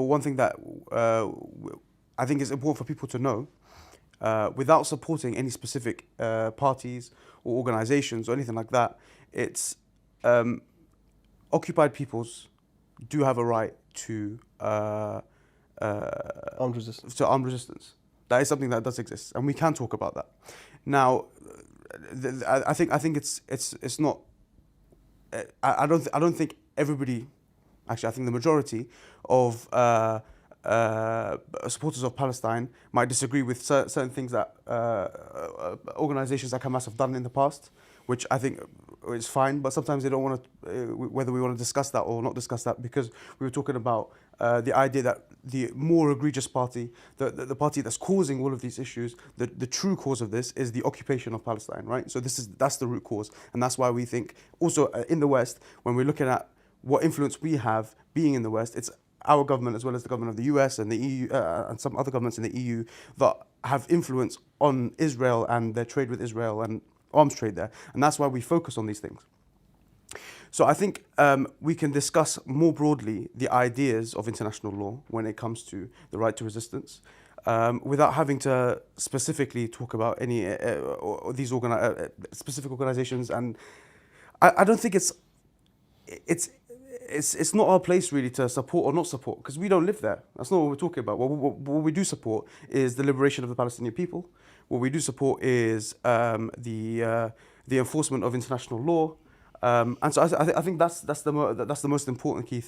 one thing that I think is important for people to know, without supporting any specific parties or organizations or anything like that, it's occupied peoples do have a right to Armed resistance. to armed resistance. That is something that does exist, and we can talk about that. Now, I think it's not. I don't think everybody. Actually, I think the majority of supporters of Palestine might disagree with certain things that organizations like Hamas have done in the past, which I think is fine. But sometimes they don't want to, whether we want to discuss that or not discuss that, because we were talking about the idea that the more egregious party, the party that's causing all of these issues, the true cause of this is the occupation of Palestine, right? So that's the root cause, and that's why we think also in the West, when we're looking at what influence we have being in the West, it's our government as well as the government of the US and the EU and some other governments in the EU that have influence on Israel and their trade with Israel and arms trade there. And that's why we focus on these things. So I think we can discuss more broadly the ideas of international law when it comes to the right to resistance, without having to specifically talk about any these specific organizations. And I don't think it's not our place really to support or not support, because we don't live there. That's not what we're talking about. What we do support is the liberation of the Palestinian people. What we do support is the enforcement of international law. And so I think that's the most important key thing.